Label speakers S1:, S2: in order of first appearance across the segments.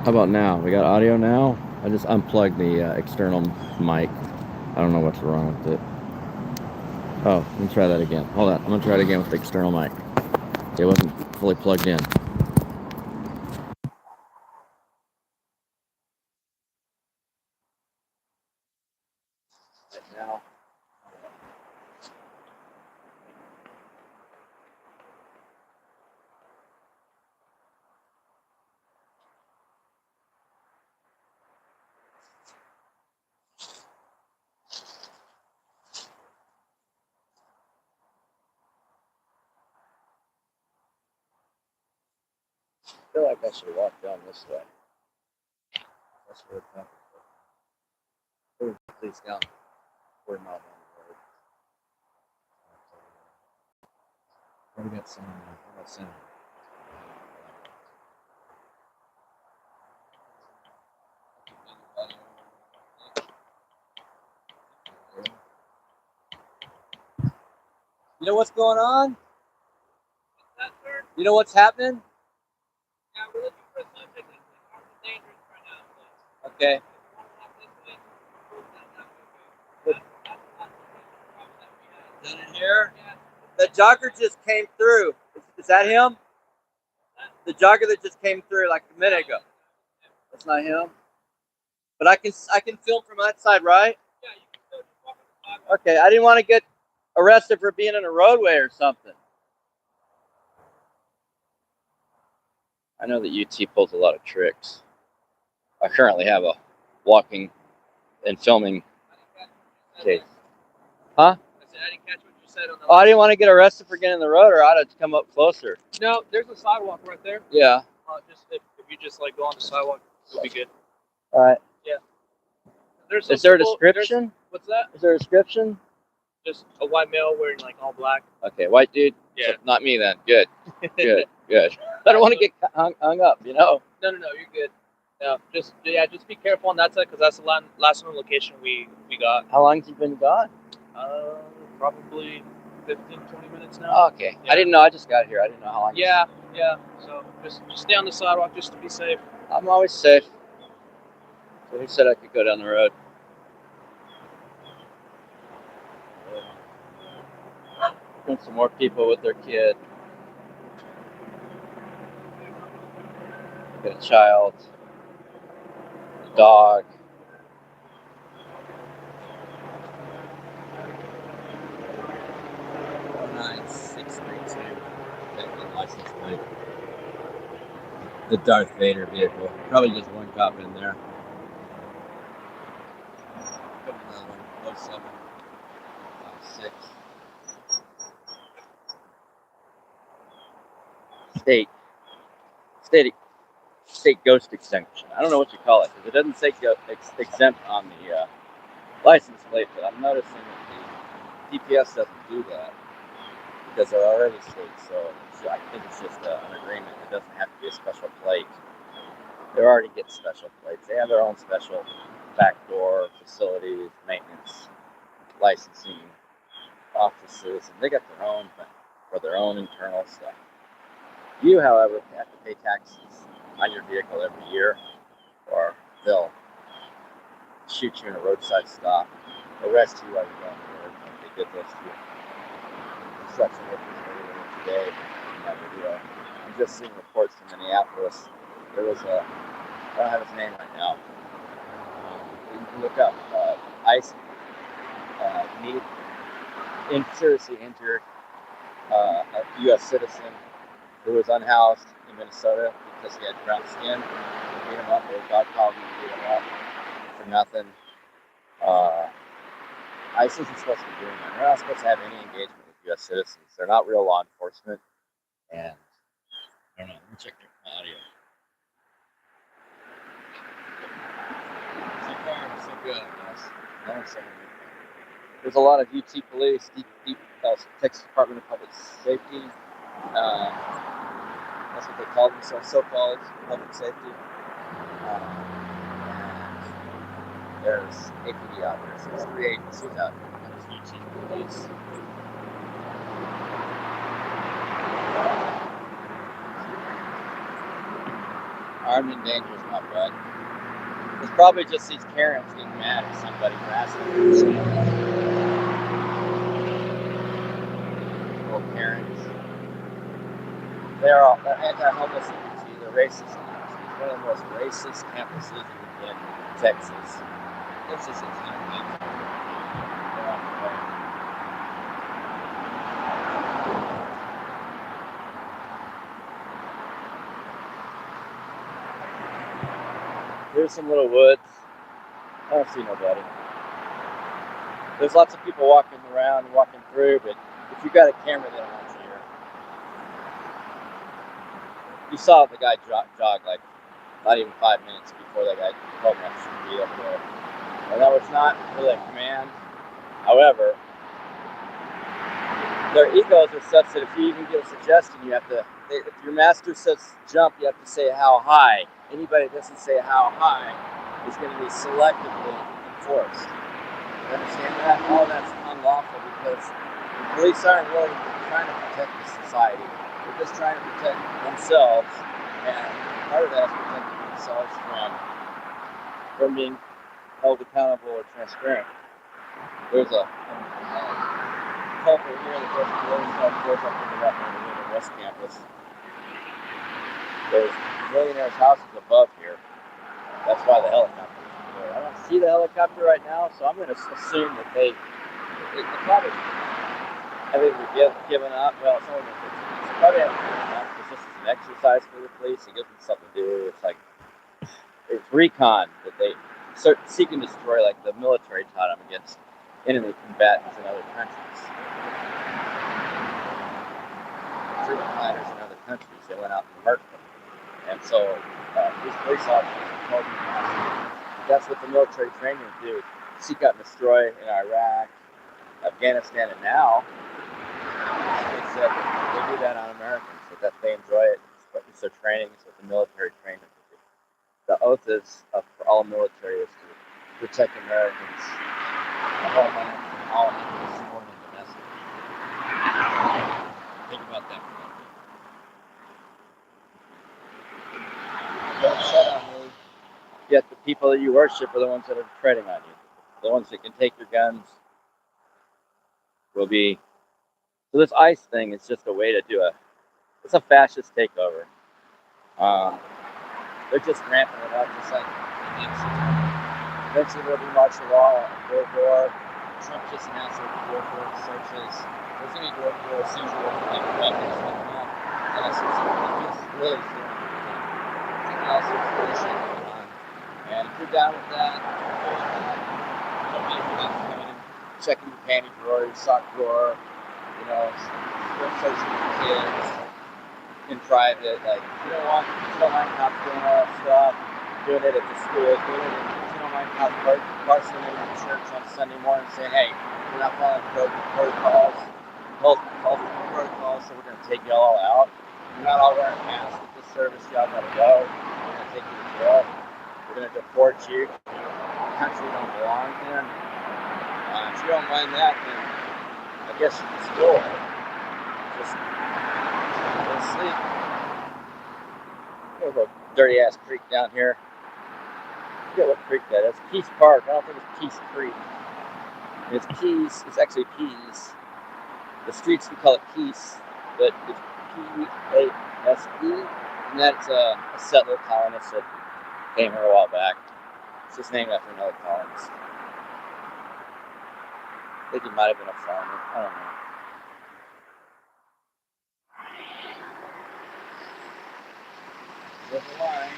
S1: How about now? We got audio now? I just unplugged the external mic. I don't know what's wrong with it. Oh, let me try that again. Hold on. I'm going to try it again with the external mic. It wasn't fully plugged in. Now. I feel like I should walk down this way. That's where it's at. Please down. 4 miles down the road. We got some. How about sound? You know what's going on? You know what's happening?
S2: Yeah, we're looking for a subject that's dangerous right now.
S1: Okay. Down in here?
S2: Yeah.
S1: The jogger just came through. Is that him? The jogger that just came through like a minute ago. That's not him. But I can film from that side, right?
S2: Yeah, you can still just walk on the sidewalk.
S1: Okay. I didn't want to get arrested for being in a roadway or something. I know that UT pulls a lot of tricks. I currently have a walking and filming case. Huh?
S2: I didn't catch what you said on the
S1: Oh, I didn't want to get arrested for getting in the road, or I'd have to come up closer.
S2: No, there's a sidewalk right there.
S1: Yeah.
S2: Just if you just like go on the sidewalk, it'll be good.
S1: All right.
S2: Yeah.
S1: Is there a description?
S2: What's that?
S1: Is there a description?
S2: Just a white male wearing like all black.
S1: Okay, white dude.
S2: Yeah.
S1: So not me then. Good. Good. Good. I don't want to get hung up, you know.
S2: No, you're good. No, just be careful on that side because that's the last known location we got.
S1: How long have you been gone?
S2: Probably 15, 20 minutes now.
S1: Oh, okay. Yeah. I didn't know. I just got here. I didn't know how long.
S2: Yeah. So just stay on the sidewalk just to be safe.
S1: I'm always safe. So he said I could go down the road. And some more people with their kid. Got a child. A dog. License plate. The Darth Vader vehicle. Probably just one cop in there. Another one. 0756. State ghost exemption. I don't know what you call it because it doesn't say exempt on the license plate, but I'm noticing that the DPS doesn't do that because they're already state. So I think it's just an agreement. It doesn't have to be a special plate. They already get special plates. They have their own special backdoor facilities, maintenance, licensing offices, and they got their own thing for their own internal stuff. You, however, have to pay taxes on your vehicle every year, or they'll shoot you in a roadside stop, arrest you while you're going to work. They did this to construction workers earlier today in that video. I'm just seeing reports from Minneapolis. There was I don't have his name right now. You can look up ICE seriously injured a U.S. citizen who was unhoused in Minnesota because he had brown skin. They beat him up, or a dog collar beat him up for nothing. ICE isn't supposed to be doing that. They're not supposed to have any engagement with U.S. citizens. They're not real law enforcement. And I don't know. Let me check their audio. So far, so good, I guess. No one's saying anything. There's a lot of UT police, Texas Department of Public Safety. That's what they call themselves, so-called public safety. And there's APD out there, so there's 3 agencies out there. There's UT police. Armed and dangerous, my bud. It's probably just these Karens getting mad at somebody for asking them to stand. Little Karens. They're all anti-homeless EBT. They're racist EBT. It's one of the most racist campuses in Texas. This is exactly. Here's some little woods. I don't see nobody. There's lots of people walking around and walking through, but if you got a camera, they don't want you here. You saw the guy jog like not even 5 minutes before that guy told me I should be up there. And that was not really a command. However, their egos are such that if you even get a suggestion, you have to, if your master says jump, you have to say how high. Anybody that doesn't say how high is going to be selectively enforced. You understand that? All that's unlawful because the police aren't really trying to protect the society. They're just trying to protect themselves, and part of that is protecting themselves from being held accountable or transparent. There's a culprit here that goes up into that West Campus. There's millionaires' houses above here. That's why the helicopter is there. I don't see the helicopter right now, so I'm going to assume that they probably have either given up. Well, it's only been 15 minutes. They probably haven't given up because this is an exercise for the police. It gives them something to do. It's like it's recon that they seek and destroy, like the military taught them against enemy combatants in other countries. Freedom fighters in other countries, they went out and murked them. And so these police officers told me that's what the military training do. Seek out and destroy in Iraq, Afghanistan, and now they said they do that on Americans, that they enjoy it. It's their training, it's what the military training do. The oath is for all military is to protect Americans, the homeland, and all enemies, foreign and domestic. Think about that for a minute. Don't tread on me, yet the people that you worship are the ones that are treading on you. The ones that can take your guns will be. So this ICE thing is just a way to do it's a fascist takeover. They're just ramping it up, just like eventually there'll be martial law, door. Trump just announced that door searches. There's going to be door seizure of like weapons like that. And so it's really shit going on. And if you're down with that, don't be coming in, checking your panty drawer, your sock drawer, searching your kids in private. Like, you don't mind cops doing all that stuff, doing it at the school, doing it, you don't mind cops parsing in the church on Sunday morning saying, hey, we're not following protocols, so we're going to take y'all out. You're not all wearing masks at this service, y'all got to go. We're going to take you to jail. We're going to deport you to a country you don't belong in. If you don't mind that, then I guess you can still just go to sleep. There's a dirty ass creek down here. I forget what creek that is. Peace Park. I don't think it's Peace Creek. It's Peace. It's actually Peace. The streets we call it Peace, but it's P-A-S-E, and that's a settler colonist that came here a while back. It's just named after another colonist. I think he might have been a farmer. I don't know. There's a line.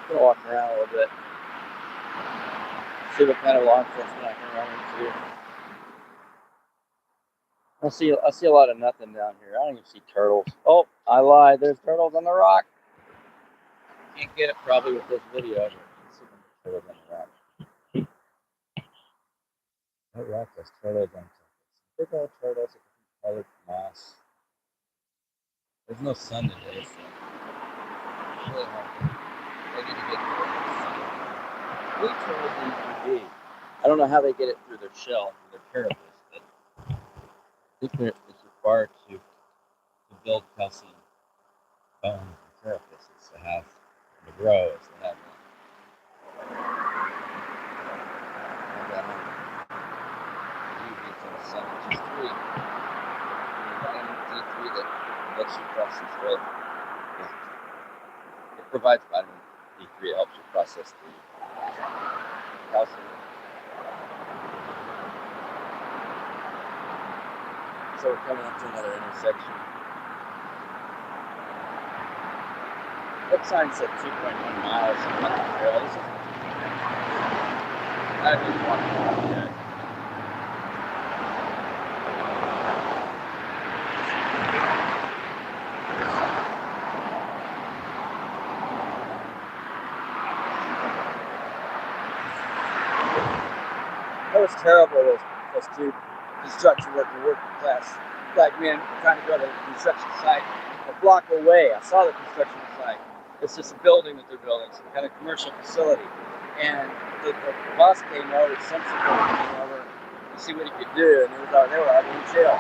S1: I'm gonna walk around a little bit. See what kind of law enforcement I can run into. I see a lot of nothing down here. I don't even see turtles. Oh, I lied. There's turtles on the rock. Can't get it probably with this video. But see turtles on the rock. That rock has turtles on it. Big old turtles with colored moss. There's no sun today, so it's really hard. I need to get blue turtles in UV. I don't know how they get it through their shell, through their carapace, but I think it's required to build calcium bone carapaces to have to grow is to have D3 that lets you process well. Yeah. It provides vitamin D3. It helps you process the calcium. So we're coming up to another intersection. That sign said 2.1 miles on the trail. This is I didn't want to walk yet. That was terrible, those two construction working class black men trying to go to the construction site a block away. I saw the construction site. It's just a building that they're building, some kind of commercial facility. And the boss came over, some security came over to see what he could do, and they were out in jail.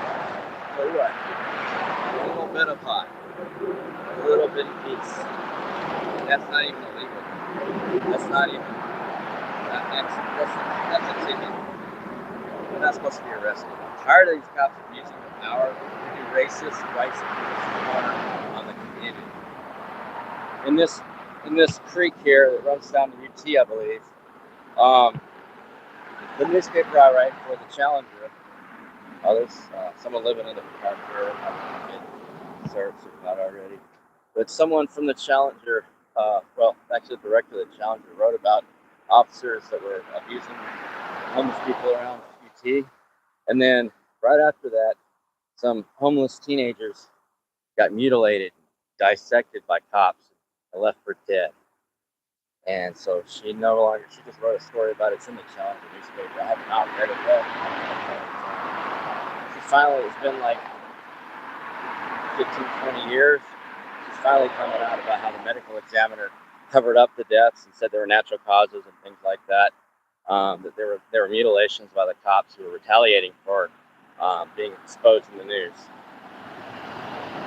S1: So what? A little bit of pot, a little bit of peace. That's not even illegal. That's not even. That's a ticket. They're not supposed to be arrested. I'm tired of these cops abusing their power to do racist, white supremacist on the community. In this creek here that runs down to UT, I believe, the newspaper I write for, the Challenger. There's someone living in the park here. I don't get searched if not already. But someone from the Challenger, well, actually the director of the Challenger wrote about officers that were abusing homeless people around UT. And then right after that, some homeless teenagers got mutilated, dissected by cops, and left for dead. And so she just wrote a story about it. It's in the Challenger newspaper. I have not read it yet. She finally, it's been like 15, 20 years. She's finally coming out about how the medical examiner covered up the deaths and said there were natural causes and things like that. That there were mutilations by the cops who were retaliating for being exposed in the news.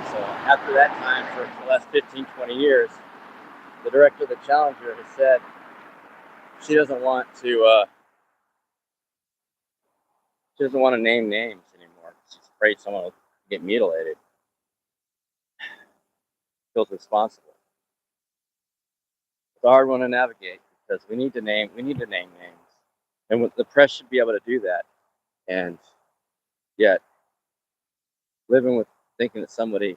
S1: So after that time, for the last 15, 20 years, the director of the Challenger has said she doesn't want to name names anymore. She's afraid someone will get mutilated. Feels responsible. It's a hard one to navigate because we need to name names. And the press should be able to do that. And yet, living with thinking that somebody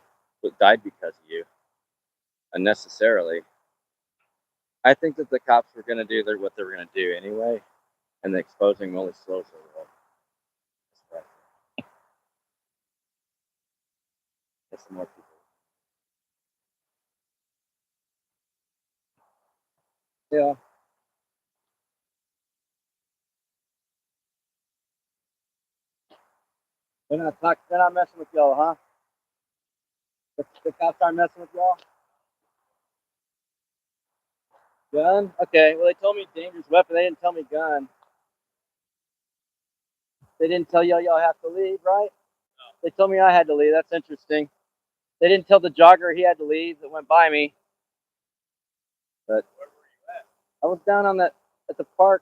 S1: died because of you unnecessarily, I think that the cops were going to do what they were going to do anyway, and the exposing only slows the world. That's more people. Yeah. They're not messing with y'all, huh? The cops aren't messing with y'all? Gun? Okay, well, they told me dangerous weapon. They didn't tell me gun. They didn't tell y'all have to leave, right?
S2: No.
S1: They told me I had to leave. That's interesting. They didn't tell the jogger he had to leave that went by me. But
S2: Where were you at?
S1: I was down at the park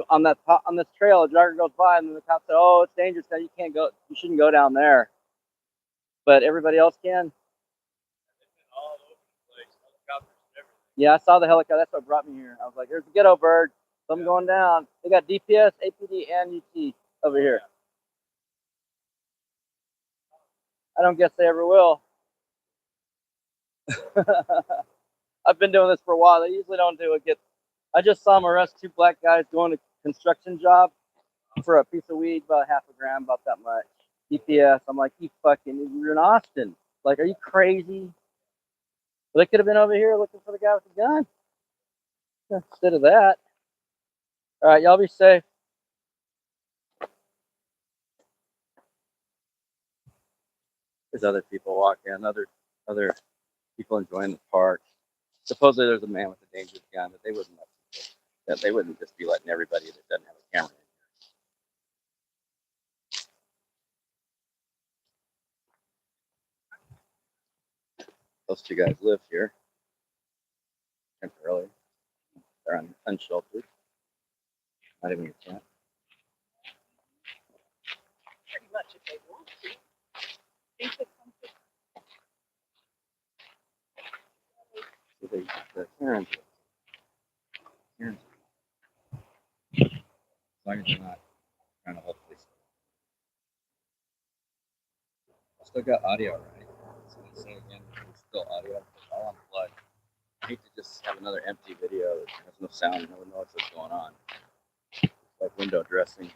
S1: on this trail. A jogger goes by, and then the cop said, "Oh, it's dangerous now. You can't go. You shouldn't go down there." But everybody else can.
S2: They've been all over the place, helicopters and everything.
S1: Yeah, I saw the helicopter. That's what brought me here. I was like, "Here's the ghetto bird. Something going down." They got DPS, APD, and UT over here. I don't guess they ever will. I've been doing this for a while. They usually don't do it. I just saw them arrest two black guys doing a construction job for a piece of weed, about half a gram, about that much. DPS. I'm like, you're in Austin. Like, are you crazy? Well, they could have been over here looking for the guy with the gun instead of that. All right, y'all be safe. There's other people walking, other people enjoying the park. Supposedly there's a man with a dangerous gun, but they wouldn't just be letting everybody that doesn't have a camera in. Those two guys live here temporarily. They're unsheltered. Not even a tent.
S3: Pretty much if they want to. Think that
S1: So the Karens, as long as they're not trying to hopefully. I still got audio, right? So I say again, it's still audio. It's all unplugged. I hate to just have another empty video that has no sound, no one knows what's going on. It's like window dressing.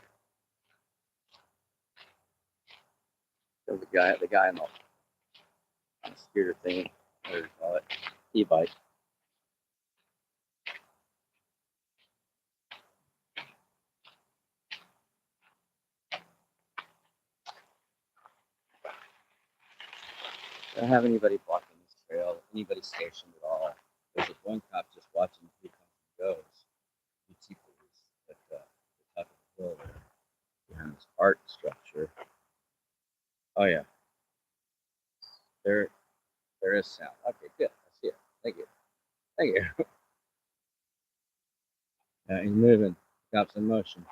S1: There's the guy on the scooter thing, whatever you call it, e-bike. I don't have anybody blocking this trail, anybody stationed at all. There's just one cop just watching who comes and goes. UTPD at the top of the hill there, behind this art structure. Oh yeah, there is sound. Okay, good. I see it. Thank you. Thank you. He's moving. Cops in motion.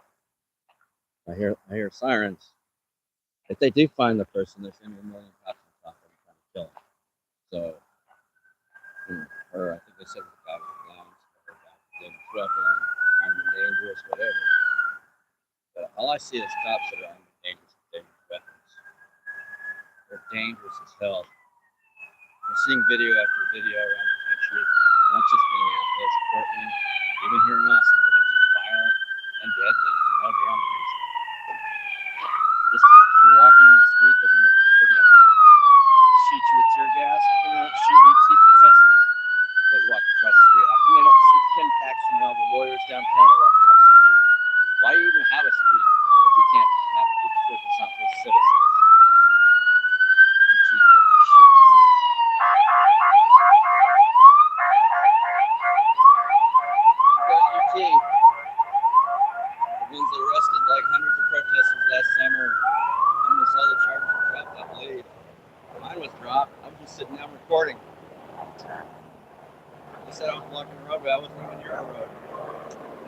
S1: I hear sirens. If they do find the person, there's gonna be a million cops on top of them trying to kill him. So, or I think they said the guy was blind, or dangerous weapon, armed and dangerous, whatever. But all I see is cops that are armed and dangerous weapons. They're dangerous as hell. I'm seeing video after video around the country, not just Minneapolis, Portland, even here in Austin, where they're just violent and deadly for no damn reason. Just if you're walking in the street, they're gonna shoot you with tear gas. How come they don't shoot UT professors that walk across the street? How come they don't shoot Ken Paxton and all the lawyers downtown that walk across the street? Why do you even have a street if you can't have if it's not for citizens? UT doesn't shit down. UT, the ones that arrested like hundreds of protesters last summer, almost all the charges were dropped, I believe. Mine was dropped. I was just sitting down recording. They said I was blocking the road, but I wasn't even near a road.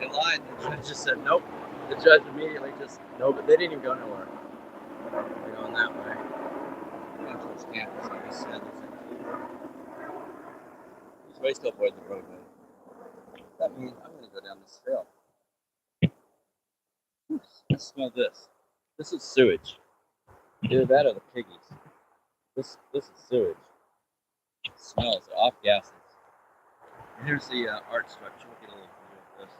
S1: They lied. The judge just said nope. The judge immediately just no, but they didn't even go nowhere. They're going that way. Going to this campus, like I said, there's ways to avoid the roadway. That means I'm going to go down this trail. I smell this. This is sewage. Either that or the piggies. This is sewage. It smells off gases. And here's the art structure. We'll get a little view of this.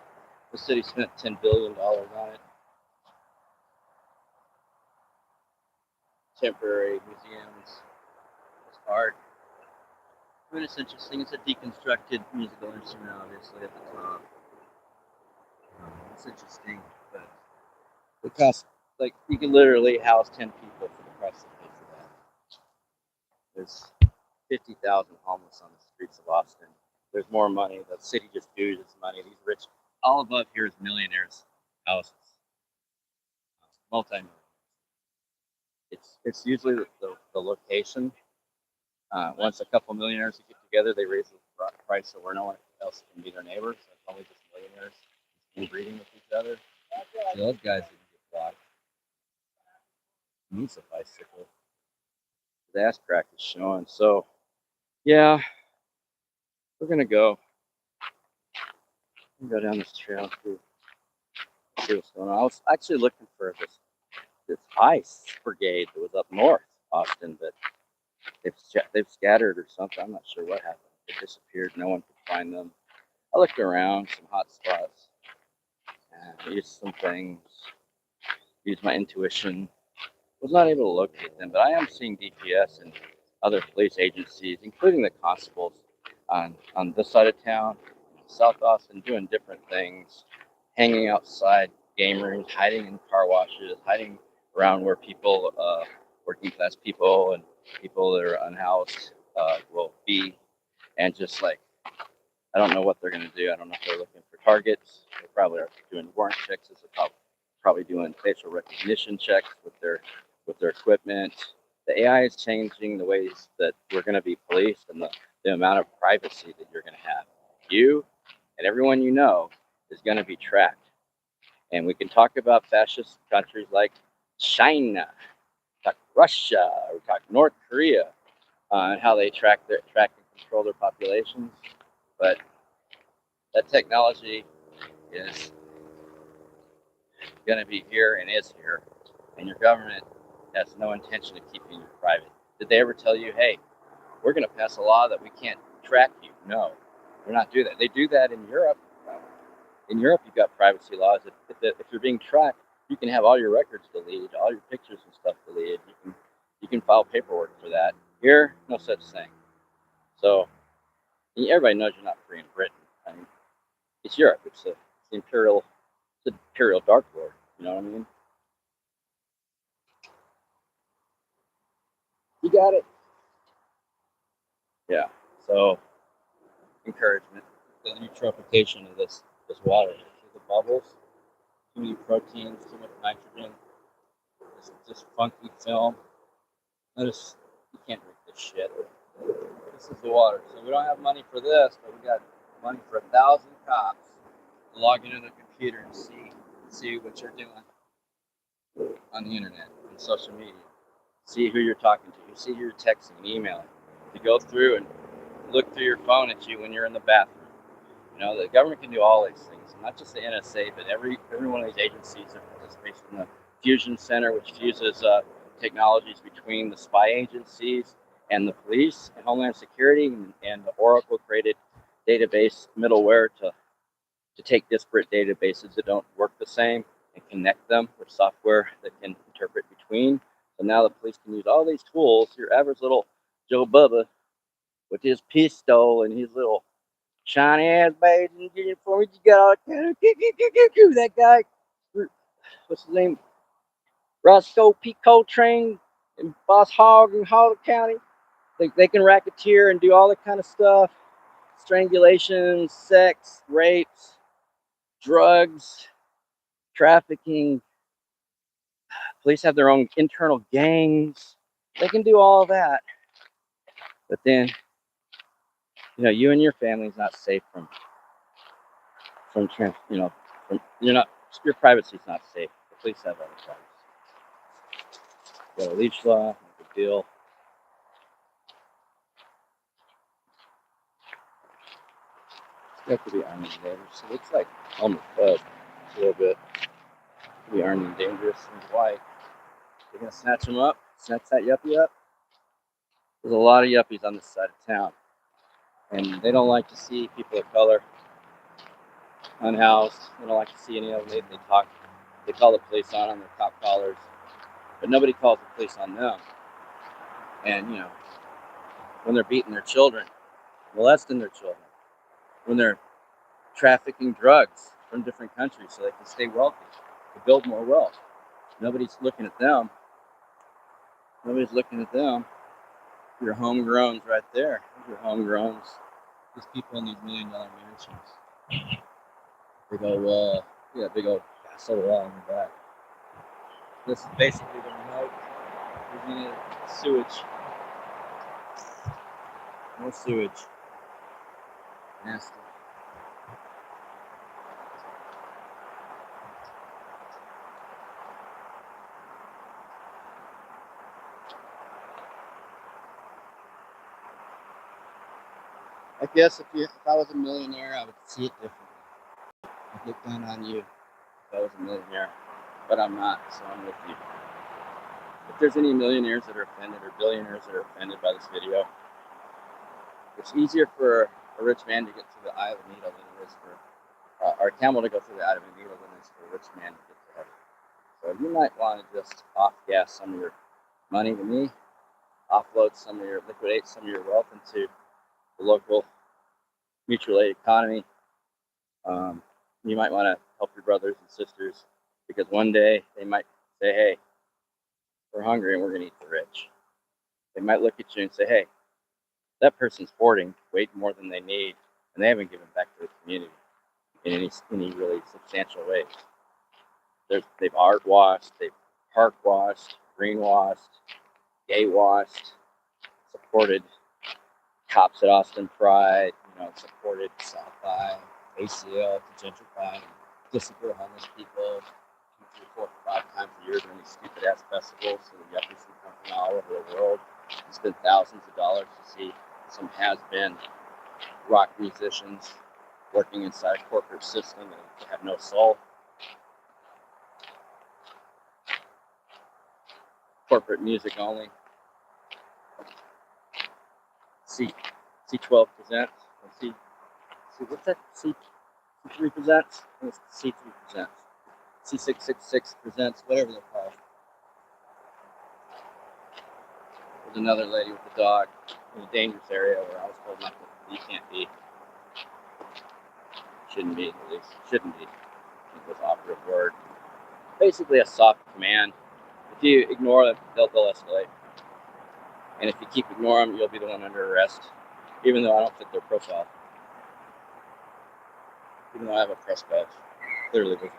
S1: The city spent $10 billion on it. Temporary museums. It's art. I mean, it's interesting. It's a deconstructed musical instrument, obviously, at the top. It's interesting, but it costs, like, you can literally house 10 people for the price of pay for that. There's 50,000 homeless on the streets of Austin. There's more money. The city just oozes money. These rich, all above here is millionaires' houses, multi-millionaires. It's usually the location. Once a couple millionaires get together, they raise the price so where no one else can be their neighbors. So it's only just millionaires inbreeding with each other. So those guys didn't get blocked. Needs a bicycle. The ass crack is showing. So, yeah, we're gonna go. Go down this trail too. See what's going on. I was actually looking for this ICE brigade that was up north Austin, but they've scattered or something. I'm not sure what happened. They disappeared. No one could find them. I looked around some hot spots and used some things. Used my intuition. Was not able to locate them, but I am seeing DPS and other police agencies, including the constables on this side of town, South Austin, doing different things, hanging outside game rooms, hiding in car washes, hiding around where people, working class people and people that are unhoused will be, and just like, I don't know what they're going to do. I don't know if they're looking for targets. They probably are doing warrant checks. They're probably doing facial recognition checks with their equipment. The AI is changing the ways that we're going to be policed and the amount of privacy that you're going to have. You and everyone you know is going to be tracked. And we can talk about fascist countries like China, talk Russia, or talk North Korea, and how they track and control their populations. But that technology is going to be here and is here, and your government has no intention of keeping you private. Did they ever tell you, hey, we're going to pass a law that we can't track you? No, they're not doing that. They do that in Europe. In Europe, you've got privacy laws. If you're being tracked, you can have all your records deleted, all your pictures and stuff deleted. You can file paperwork for that. Here, no such thing. So everybody knows you're not free in Britain. I mean, it's Europe. It's the imperial dark lord. You know what I mean? You got it. Yeah. So encouragement. The eutrophication of this water. See the bubbles? Too many proteins, too much nitrogen. This funky film. Notice you can't drink this shit. This is the water. So we don't have money for this, but we got money for 1,000 cops to log into the computer and see what you're doing on the internet, on social media. See who you're talking to. See who you're texting and emailing. To go through and look through your phone at you when you're in the bathroom. You know, the government can do all these things, not just the NSA, but every one of these agencies that participates in the Fusion Center, which fuses technologies between the spy agencies and the police and Homeland Security, and the Oracle created database middleware to take disparate databases that don't work the same and connect them with software that can interpret between. So now the police can use all these tools. Your average little Joe Bubba with his pistol and his little shiny ass badge and get it for me. You got all that guy. What's his name? Roscoe P. Coltrane and Boss Hogg in Hall County. They can racketeer and do all that kind of stuff. Strangulation, sex, rapes, drugs, trafficking. Police have their own internal gangs. They can do all that. But then, you know, you and your family's not safe from your privacy's not safe. The police have other privacy. You got a leash law, no big deal. You have to be armed and dangerous. So it looks like almost a little bit. To be armed and dangerous. And why? They're gonna snatch them up, snatch that yuppie up. There's a lot of yuppies on this side of town, and they don't like to see people of color unhoused. They don't like to see any of them. They call the police on them. They're cop collars, but nobody calls the police on them. And you know, when they're beating their children, molesting their children, when they're trafficking drugs from different countries so they can stay wealthy, to build more wealth. Nobody's looking at them. Nobody's looking at them. Your homegrowns right there. Your homegrowns. These people in these $1 million mansions. Big old big old castle wall in the back. This is basically the remote. We're gonna sewage. More sewage. Nasty. I guess if I was a millionaire, I would see it differently. I'd look down on you if I was a millionaire, but I'm not, so I'm with you. If there's any millionaires that are offended or billionaires that are offended by this video, it's easier for a rich man to get through the eye of a needle than it is for or a camel to go through the eye of a needle than it is for a rich man to get to heaven. So you might want to just off-gas some of your money to me, liquidate some of your wealth into the local mutual aid economy. You might want to help your brothers and sisters, because one day they might say, hey, we're hungry and we're going to eat the rich. They might look at you and say, hey, that person's hoarding way more than they need, and they haven't given back to the community in any really substantial ways. They've art washed, they've park washed, green washed, gay washed, supported cops at Austin Pride, supported South by ACL to gentrify and disappear homeless people 2, 3, 4, 5 times a year during these stupid ass festivals so the yuppies can come from all over the world and spend thousands of dollars to see some has-been rock musicians working inside a corporate system and have no soul. Corporate music only. C12 presents. What's that? C3 presents? C3 presents. C666 presents, whatever they're called. There's another lady with a dog in a dangerous area where I was told not to, you can't be. Shouldn't be, at least. Shouldn't be. I think was the operative word. Basically a soft command. If you ignore them, they'll escalate. And if you keep ignoring them, you'll be the one under arrest. Even though I don't fit their profile. Even though I have a press badge. Clearly visible.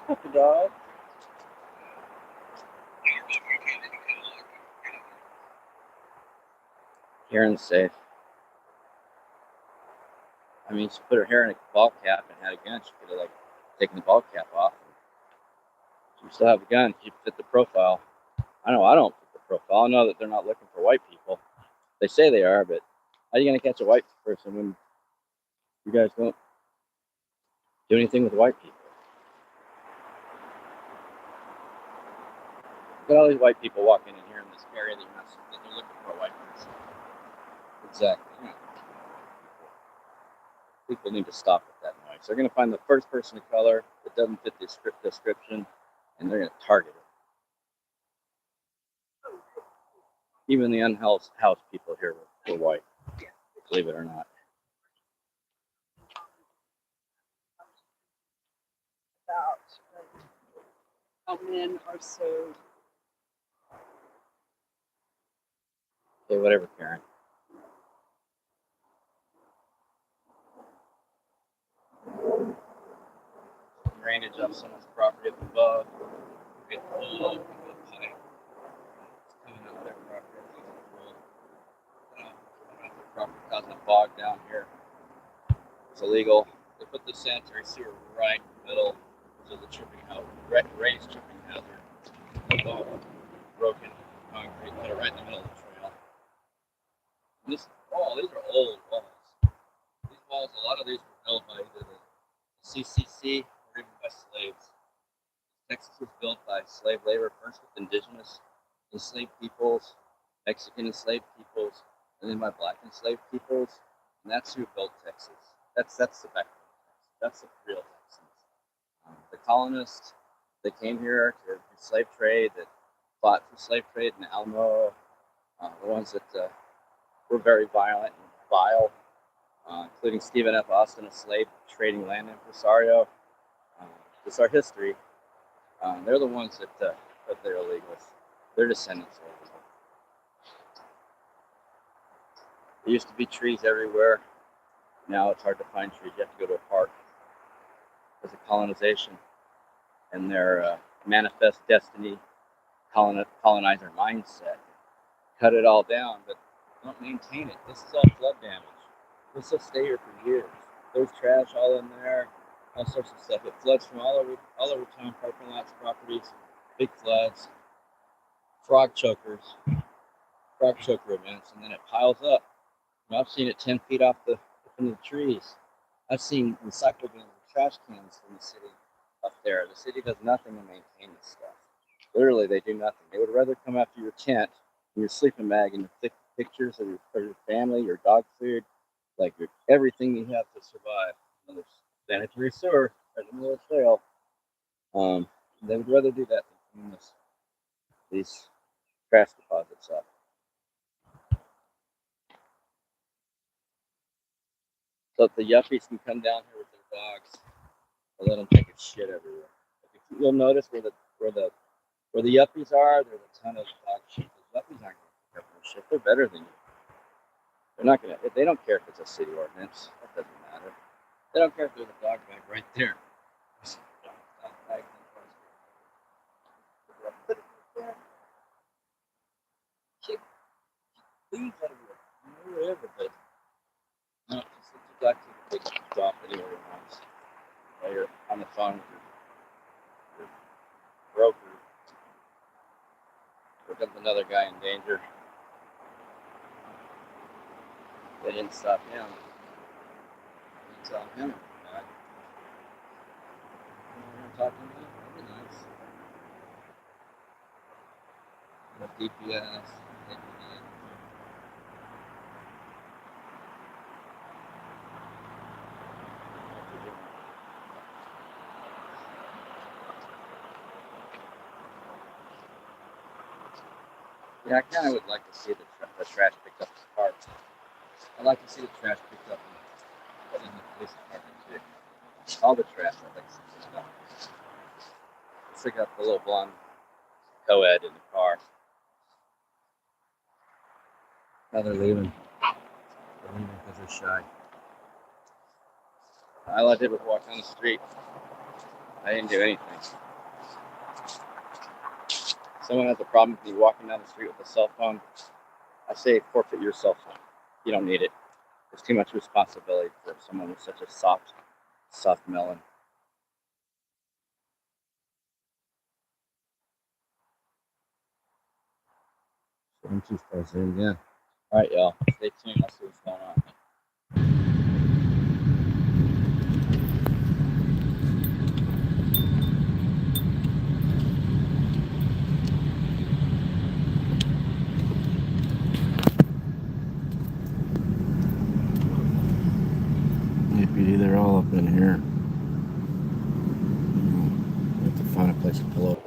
S1: Look at the dog. Karen's safe. I mean, she put her hair in a ball cap and had a gun. She could have, taken the ball cap off. She still have a gun. She fit the profile. I know I don't fit the profile. I know that they're not looking for white people. They say they are, but how are you going to catch a white person when you guys don't do anything with white people? Look at all these white people walking in here in this area that you're looking for a white person. Exactly. Yeah. People need to stop with that noise. They're going to find the first person of color that doesn't fit the description, and they're going to target it. Even the unhoused people here were white, believe it or not.
S3: About how men are so.
S1: Okay, whatever, Karen. Drainage off someone's property up above. Get pulled up with a pipe. Cleaning up their property. The property causing a bog down here. It's illegal. They put the sanitary sewer right in the middle, so the tripping hazard, raised tripping hazard. Above broken concrete, put it right in the middle of the trail. And these are old walls. These walls, a lot of these were built by either the CCC or even by slaves. Texas was built by slave labor, first with indigenous enslaved peoples, Mexican enslaved peoples, and then by black enslaved peoples. And that's who built Texas. That's the backbone of Texas. That's the real Texans. The colonists that came here to do slave trade, that fought for slave trade in Alamo, the ones that were very violent and vile, including Stephen F. Austin, a slave trading land impresario. This is our history. They're the ones that they're illegals. Their descendants are illegal. There used to be trees everywhere. Now it's hard to find trees. You have to go to a park. There's a colonization and their manifest destiny, colonizer mindset. Cut it all down, but don't maintain it. This is all flood damage. This will stay here for years. There's trash all in there, all sorts of stuff. It floods from all over town, parking lots, properties, big floods, frog choker events, and then it piles up. I've seen it 10 feet off from the trees. I've seen recycle bins and trash cans from the city up there. The city does nothing to maintain this stuff. Literally, they do nothing. They would rather come after your tent, your sleeping bag, and the pictures of your family, your dog food, everything you have to survive. Another sanitary sewer right in the middle of the trail. They would rather do that than clean these trash deposits up. So that the yuppies can come down here with their dogs and let them take a shit everywhere. You'll notice where the yuppies are, there's a ton of dog shit. The yuppies aren't going to pick up their shit. They're better than you. They're not going to. They don't care if it's a city ordinance. That doesn't matter. They don't care if there's a dog bag right there. leaves everywhere, but no, just exactly the big drop anywhere you want. While you're on the phone with your broker, there comes another guy in danger. They didn't stop him. They tell him that. We're going to talk to him. That'd be nice. DPS, APD. Yeah, I kind of would like to see the trash picked up in the park. I'd like to see the trash picked up in the police department too. All the trash I'd like to see picked up. Let's pick up the little blonde co-ed in the car. Now they're leaving. They're leaving because they're shy. All I did was walk down the street. I didn't do anything. Someone has a problem with you walking down the street with a cell phone, I say forfeit your cell phone. You don't need it. There's too much responsibility for someone with such a soft melon. I'm too far in, yeah. All right, y'all. Stay tuned. I'll see what's going on. APD, they're all up in here. I have to find a place to pull up.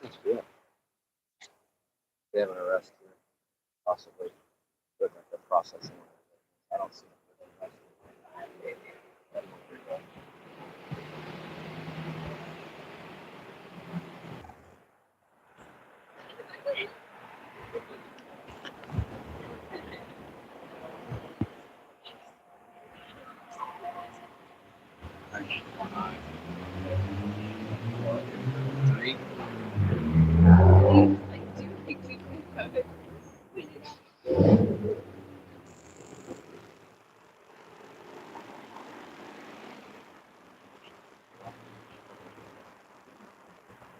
S1: That's good. They have an arrest here, possibly. Looking at the processing. I don't see it. Three.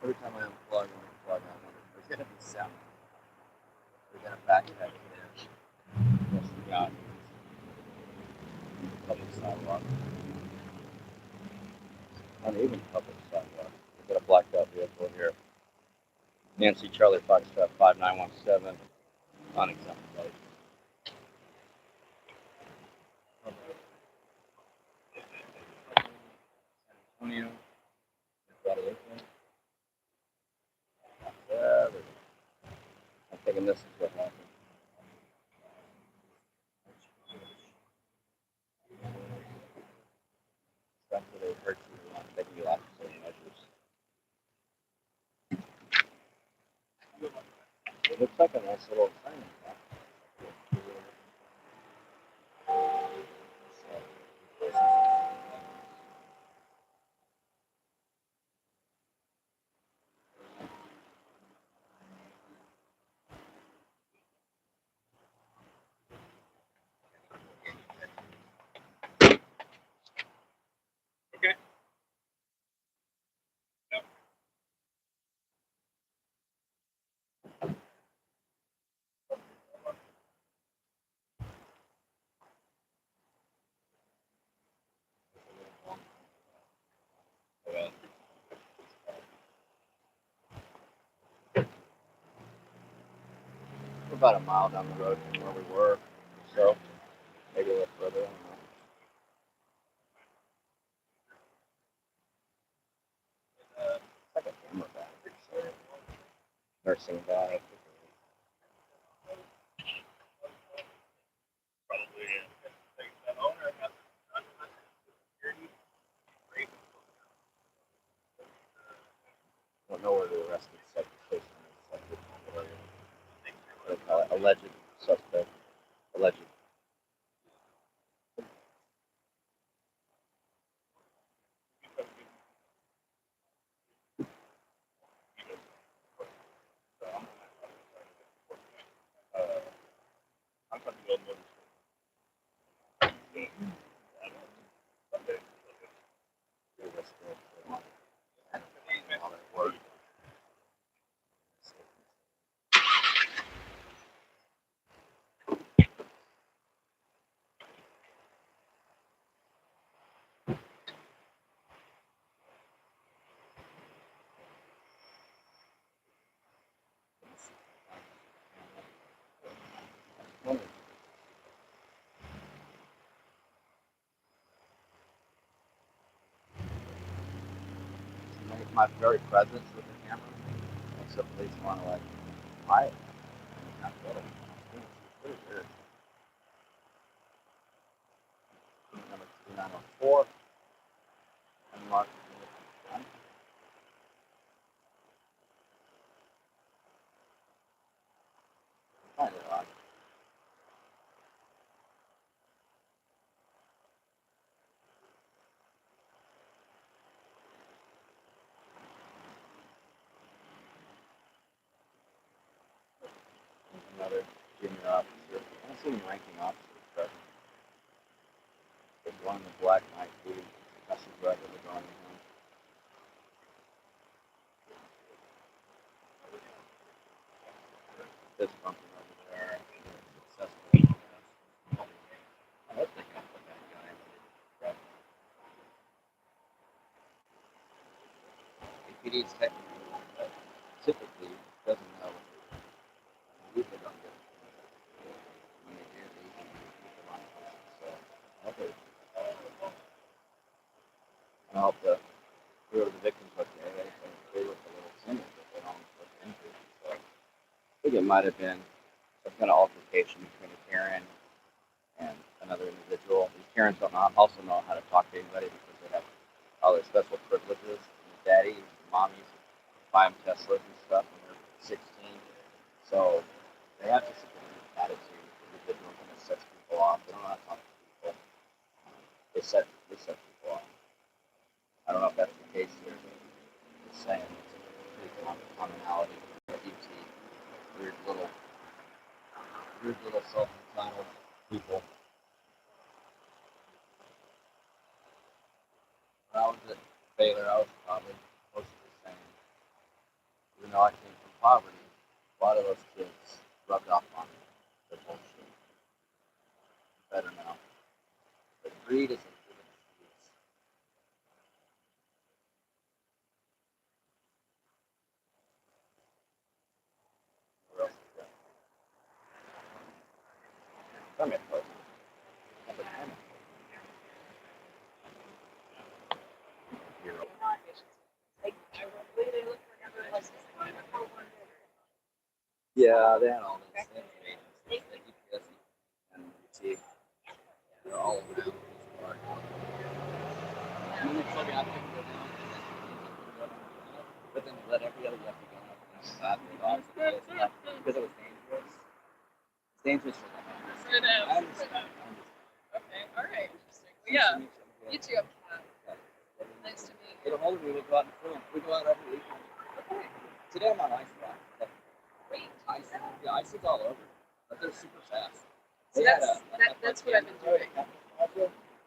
S1: Every time I unplug, I wonder, there's going to be sound. We're going to back it up there. Yes, we got public sidewalk. Uneven public sidewalk. We've got a blacked out vehicle here. Nancy Charlie Foxtrot 5917. Unexempt plate. San Antonio. Guadalupe. I'm thinking this is what happened. That's where they hurt you on taking you off certain measures. It looks like a nice little thing.
S2: Okay.
S1: about a mile down the road from where we were, so maybe a little further. I don't know. Like a camera bag, so nursing bag. I don't know where the rest of the station is. Like, what do they call it? Alleged suspect. Alleged. My very presence with the camera makes the police want to like buy it. Not get it. It's pretty weird. Number 2904. N Lamar Austin. Kind of odd. Another junior officer. I don't see any ranking officers present. There's one in the black knight who messes regularly going to him. This bumping over there. Successful. I hope they can put that guy in the APD is typically doesn't know. Usually don't get when they do, they usually keep them on person. So I hope the whoever the victims look at, they look a little similar, but they don't look injured. So I think it might have been some kind of altercation between a Karen and another individual. These Karens don't also know how to talk to anybody because they have all their special privileges. And the daddy and the mommies buy them Teslas and stuff when they're 16. So they have just a different attitude. Individuals and it sets people off. They don't know how to talk to people. They set people off. I don't know if that's the case here, but I'm just saying it's a pretty common commonality for UT. Weird little self-entitled people. When I was at Baylor, I was probably mostly the same. Even though I came from poverty, a lot of those kids rubbed off on me. Their bullshit. Better now. But greed is a good excuse. Where else is that? Come here, folks. Hero.
S3: Like, I really look for number license.
S1: Yeah, they had all these things. The GPS and UT. They're all around this park. And then they told me I couldn't go down, and then but then they let every other lefty go up and side the dogs because it was dangerous. It's dangerous for them.
S3: It is.
S1: I understand.
S3: Okay, alright, interesting. Well, yeah, you too. Nice to meet you.
S1: Get a hold of me, we go out and film. We go out every weekend.
S3: Okay,
S1: Today I'm on ice block.
S3: great.
S1: Ice is all over, but they're super fast.
S3: So that's what I've been doing.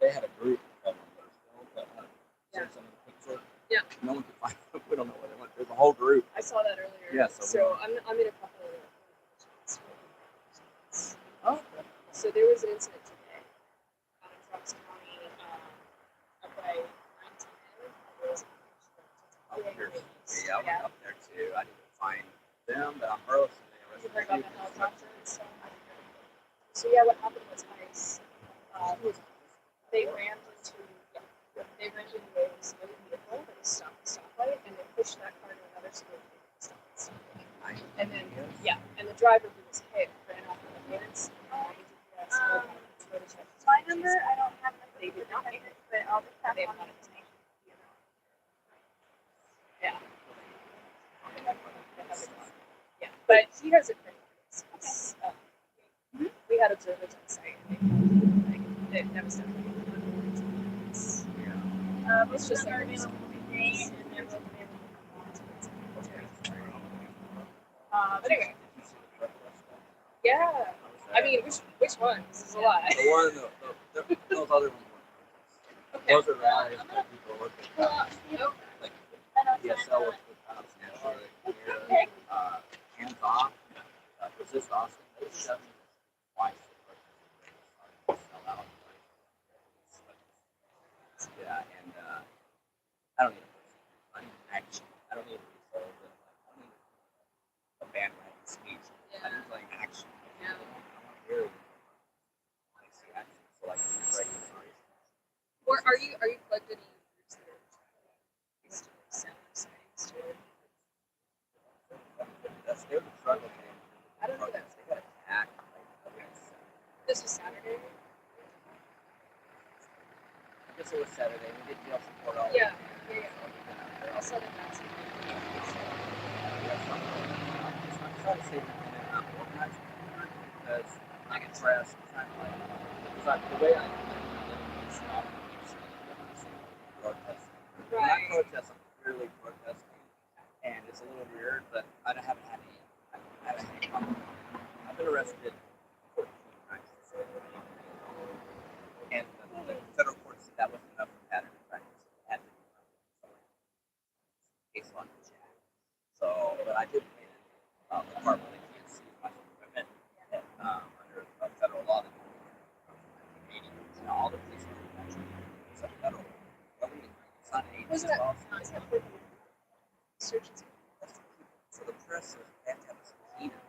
S1: They had a group of them that
S3: Yeah.
S1: sent some of the picture.
S3: Yeah.
S1: No one could find them. We don't know where they went. There's a whole group.
S3: I saw that earlier.
S1: Yeah,
S3: So I'm in a couple of
S1: Oh, okay.
S3: So there was an incident today out in Fox County, up by 910. There was
S1: Yeah, I went up there too. I didn't find them, but I'm Burleson. They
S3: you heard about the helicopter and stuff? So yeah, what happened was ICE. They rammed into a civilian vehicle that was stopped at a stoplight, and they pushed that car to another civilian vehicle stopped at a stoplight. And then and the driver who was hit ran off with ambulance.
S4: My number, I don't have the
S3: They did not make it.
S4: but I'll just have
S3: They
S4: one.
S3: wanted to make it. Yeah. Yeah, but he has a great case. We had observers on site, and that was definitely
S4: It's just our available today, and they're both available
S3: but anyway, yeah. I mean, which one? This is a lot.
S1: The one, those other ones weren't.
S3: Okay.
S1: Those are rallies that people look at. Like ESL was the cops, hands off. Resist Austin. They shut me twice. Sell out. Yeah, and I don't need action. I don't need to be sold. I don't need a bandwagon speech. I need like action.
S3: Yeah.
S1: I want to hear it. I want to see action. So like, right, sorry.
S3: Or are you plugged into groups that are used to send sightings to?
S1: That's their struggle.
S3: I don't know that.
S1: They got attacked.
S3: This was Saturday.
S1: I guess it was Saturday. We did deal support all
S3: Yeah.
S1: weekend.
S3: I saw that that's
S1: I'm trying to say independent, not organized, because I get stressed. I'm trying to because the way I live is not protesting. When I protest, I'm clearly protesting, and it's a little weird, but I haven't had any. I've been arrested 14 times, and the federal court said that wasn't enough for pattern of practice. It had to be case law to check. So, but I did win the part where they can't see my equipment under a federal law that in 1980. Now all the police are actually it's a federal law. It's not an agency law.
S3: searches.
S1: So the press is they have to have a subpoena.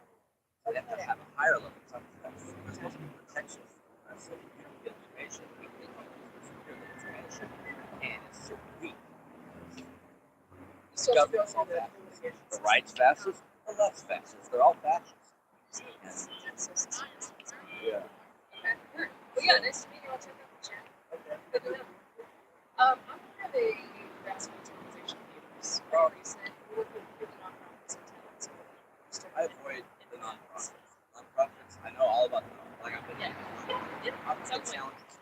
S1: So they have to have a higher level. There's supposed to be protections for the press. So you don't get information. We can secure the information, and it's so weak. The government's all fascist. The right's fascist. The left's fascist. They're all fascists. Yeah.
S3: Okay. Well, yeah, nice to meet you. I'll check out the chat.
S1: Okay.
S3: Good to know. I'm part of a grassroots organization, Neighbors. Very recent. We work with the nonprofits in town. So
S1: I avoid the nonprofits. Nonprofits, I know all about them. Like I'm with the challengers.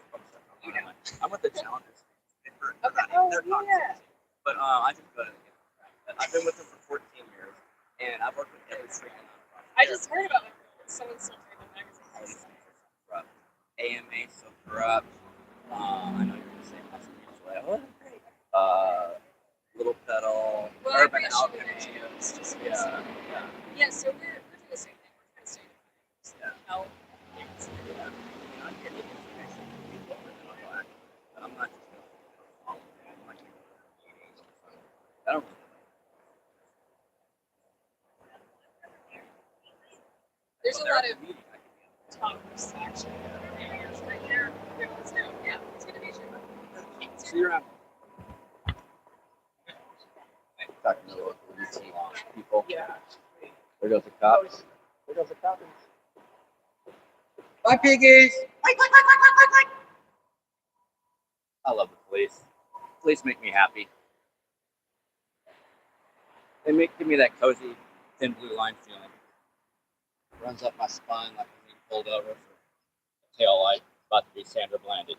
S1: I'm with the challengers. They're toxic. But I just go to them. I've been with them for 14 years, and I've worked with every freaking nonprofit.
S3: I just heard about it. Someone sent me the magazine.
S1: AMA so corrupt. I know you're going to say that's great. Little Pedal,
S3: Well, I
S1: Urban
S3: appreciate
S1: Alchemy.
S3: it. It's just
S1: Yeah.
S3: So we're doing the same thing. We're trying to stay help.
S1: I get the information from people, and then I'll go act. But I'm not just going to follow them. I'm not going to go to meetings. I don't really
S3: There's a lot of
S1: meeting.
S3: talkers actually. Right there. Yeah, it's gonna be a
S1: See you around. Talking to local people.
S3: Yeah.
S1: There goes the cops. There goes the cops. Bye, piggies. I love the police. Police make me happy. They give me that cozy, thin blue line feeling. Runs up my spine like I'm being pulled over for a tail light, about to be Sandra Blanded.